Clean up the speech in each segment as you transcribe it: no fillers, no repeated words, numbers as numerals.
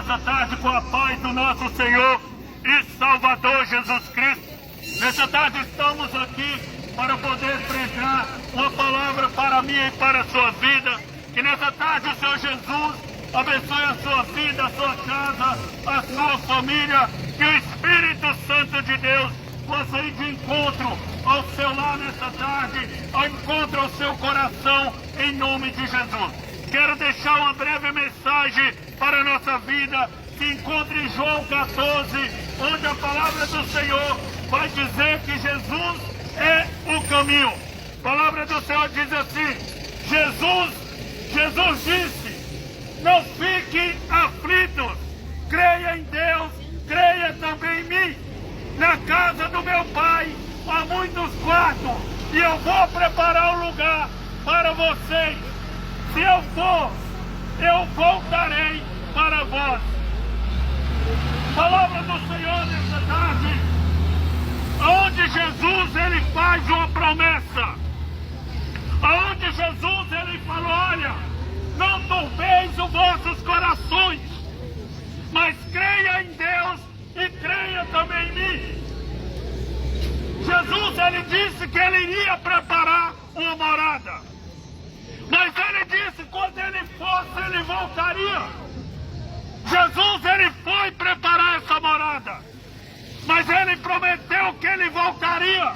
nessa tarde com a paz do nosso Senhor e Salvador Jesus Cristo. Nessa tarde estamos aqui para poder pregar uma palavra para mim e para a sua vida. Que nessa tarde o Senhor Jesus abençoe a sua vida, a sua casa, a sua família. Que o Espírito Santo de Deus possa ir de encontro ao seu lar nessa tarde, ao encontro ao seu coração, em nome de Jesus. Quero deixar uma breve mensagem para a nossa vida. Se encontra em João 14, onde a palavra do Senhor vai dizer que Jesus é o caminho. A palavra do Senhor diz assim: Jesus disse, não fiquem aflitos, creia em Deus, creia também em mim. Na casa do meu Pai há muitos quartos, e eu vou preparar um lugar para vocês. Se eu for, eu voltarei para vós. Palavra do Senhor nessa tarde, onde Jesus ele faz uma promessa, onde Jesus ele falou: olha, não turbeis os vossos corações, mas creia em Deus e creia também em mim. Jesus ele disse que ele iria preparar uma morada, mas ele disse que quando ele fosse ele voltaria. Jesus ele foi preparar essa morada, mas ele prometeu que ele voltaria.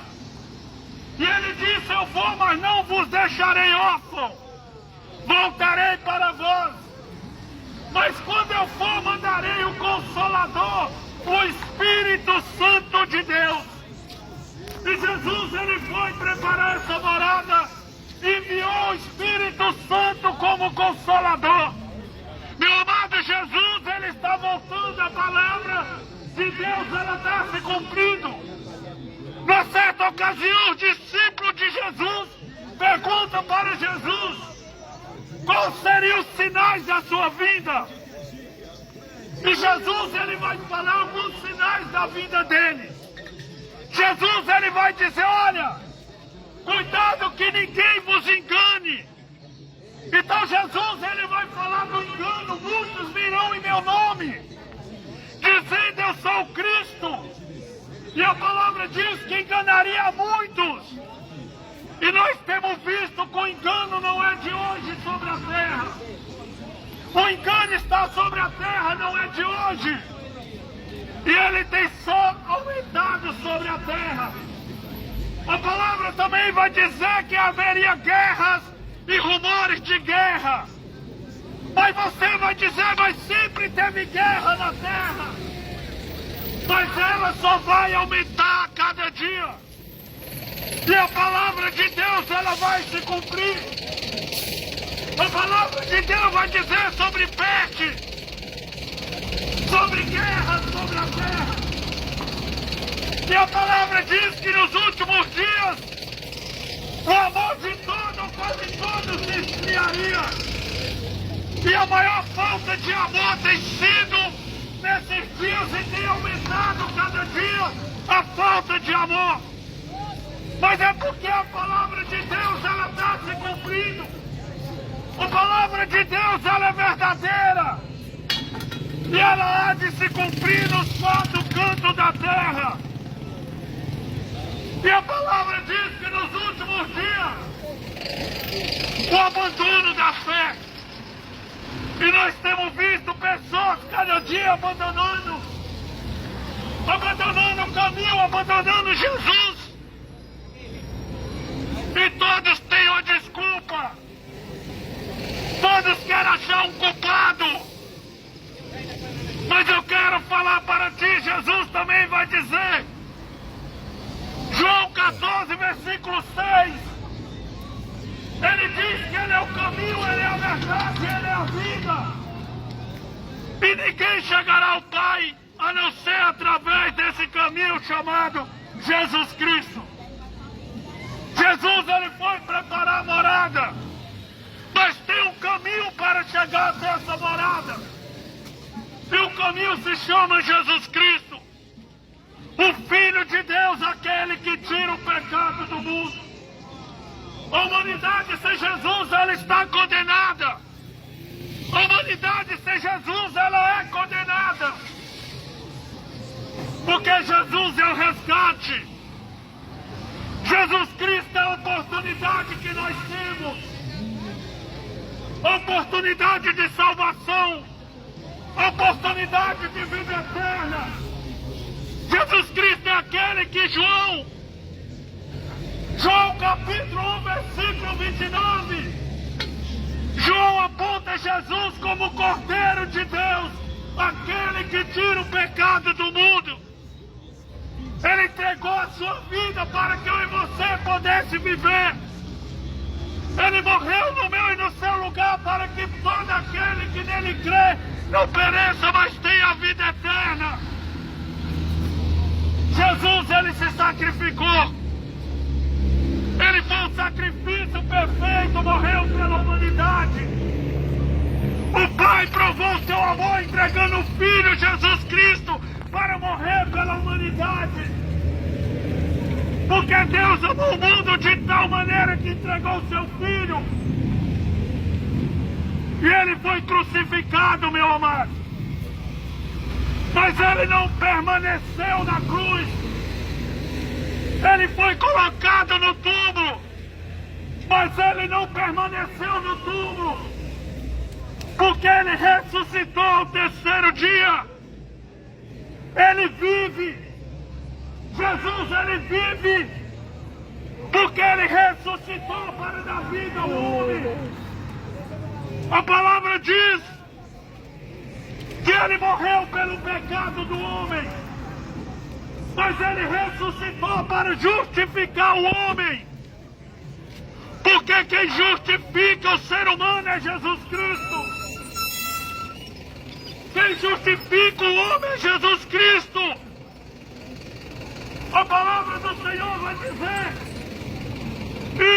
E ele disse: eu vou, mas não vos deixarei órfão, voltarei para vós. Mas quando eu for, mandarei o Consolador, o Espírito Santo de Deus. E Jesus ele foi preparar essa morada, enviou o Espírito Santo como Consolador. Meu amado, Jesus ele está voltando, a palavra de Deus ela está se cumprindo. Na certa ocasião, o discípulo de Jesus pergunta para Jesus quais seriam os sinais da sua vinda. E Jesus ele vai falar alguns sinais da vida dele. Jesus ele vai dizer: olha, cuidado que ninguém vos engane. Então Jesus ele vai falar do engano. Muitos virão em meu nome, dizendo: eu sou o Cristo. E a palavra diz que enganaria muitos. E nós temos visto que o engano não é de hoje sobre a terra. O engano está sobre a terra, não é de hoje. E ele tem só aumentado sobre a terra. A palavra também vai dizer que haveria guerras e rumores de guerra. Mas você vai dizer: mas sempre teve guerra na terra. Mas ela só vai aumentar a cada dia. E a palavra de Deus ela vai se cumprir. A palavra de Deus vai dizer sobre peste, sobre guerra sobre a terra. E a palavra diz que nos últimos dias o amor de todos, quase todos, se esfriaria. E a maior falta de amor tem sido nesses dias, e tem aumentado cada dia a falta de amor. Mas é porque a palavra de Deus ela está se cumprindo. A palavra de Deus ela é verdadeira. E ela há de se cumprir nos quatro cantos da terra. E a palavra diz que nos últimos dias o abandono da fé. E nós temos visto pessoas cada dia abandonando o caminho, abandonando Jesus. E todos têm uma desculpa. Todos querem achar um culpado. Mas eu quero falar para ti, Jesus também vai dizer, João 14, versículo 6, ele diz que ele é o caminho, ele é a verdade, ele é a vida. E ninguém chegará ao Pai a não ser através desse caminho chamado Jesus Cristo. Jesus ele foi preparar a morada, mas tem um caminho para chegar até essa morada. E o caminho se chama Jesus Cristo, o Filho de Deus, aquele que tira o pecado do mundo. A humanidade sem Jesus, ela está condenada. A humanidade sem Jesus, ela é condenada. oportunidade de salvação, oportunidade de vida eterna. Jesus Cristo é aquele que João capítulo 1, versículo 29, João aponta Jesus como o Cordeiro de Deus, aquele que tira o pecado do mundo. Ele entregou a sua vida para que eu e você pudesse viver. Ele morreu no meu e no seu lugar para que todo aquele que nele crê não pereça, mas tenha a vida eterna. Jesus, ele se sacrificou. Ele foi um sacrifício perfeito, morreu pela humanidade. O Pai provou seu amor entregando o Filho, Jesus Cristo, para morrer pela humanidade. Porque Deus amou o mundo de tal maneira que entregou o seu Filho. E ele foi crucificado, meu amado. Mas ele não permaneceu na cruz. Ele foi colocado no túmulo. Mas ele não permaneceu no túmulo. Porque ele ressuscitou ao terceiro dia. Ele vive. Jesus, ele vive. Porque ele ressuscitou para dar vida ao homem. A palavra diz que ele morreu pelo pecado do homem. Mas ele ressuscitou para justificar o homem. Porque quem justifica o ser humano é Jesus Cristo. Quem justifica o homem é Jesus Cristo. A palavra do Senhor vai dizer: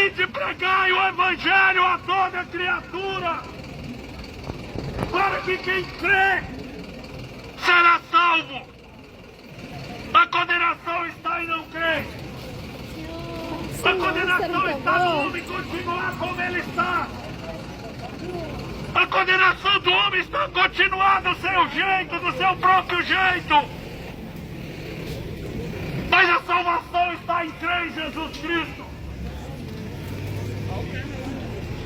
ide pregai o Evangelho a toda criatura, para que quem crê será salvo. A condenação está em não crer. A condenação está no homem continuar como ele está. A condenação do homem está a continuar do seu jeito, do seu próprio jeito. Mas a salvação está em crer em Jesus Cristo.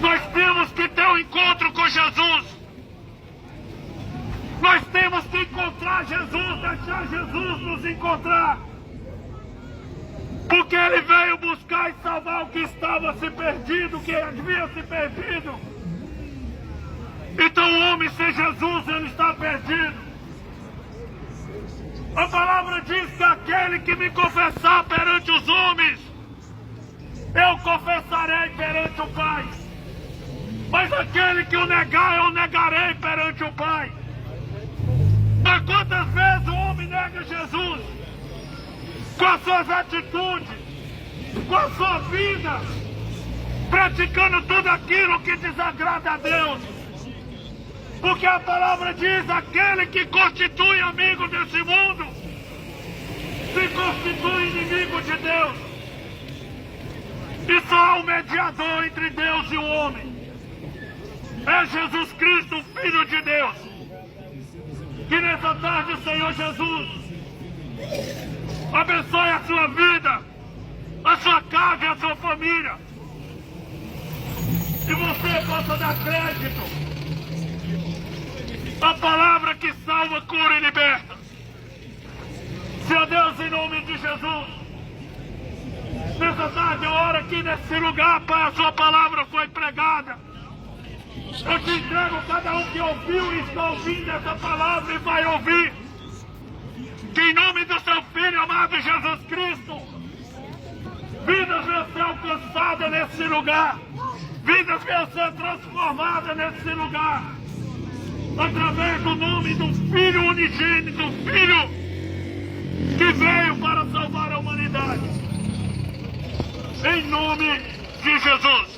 Nós temos que ter um encontro com Jesus. Nós temos que encontrar Jesus, deixar Jesus nos encontrar. Porque ele veio buscar e salvar o que estava se perdido, o que havia se perdido. Então o homem sem Jesus, ele está perdido. A palavra diz que aquele que me confessar perante os homens, eu confessarei perante o Pai. Mas aquele que o negar, eu negarei perante o Pai. Mas quantas vezes o homem nega Jesus? Com as suas atitudes, com a sua vida, praticando tudo aquilo que desagrada a Deus. Porque a palavra diz: aquele que constitui amigo desse mundo se constitui inimigo de Deus. E só há um mediador entre Deus e o homem. É Jesus Cristo, o Filho de Deus. Que nessa tarde o Senhor Jesus abençoe a sua vida, a sua casa e a sua família. E você possa dar crédito a palavra que salva, cura e liberta. Senhor Deus, em nome de Jesus, nessa tarde, eu oro aqui nesse lugar, Pai, a sua palavra foi pregada. Eu te entrego cada um que ouviu e está ouvindo essa palavra e vai ouvir. Que em nome do seu Filho amado Jesus Cristo, vidas venham ser alcançadas nesse lugar. Vidas venham ser transformadas nesse lugar. Através do nome do Filho unigênito, do Filho que veio para salvar a humanidade. Em nome de Jesus.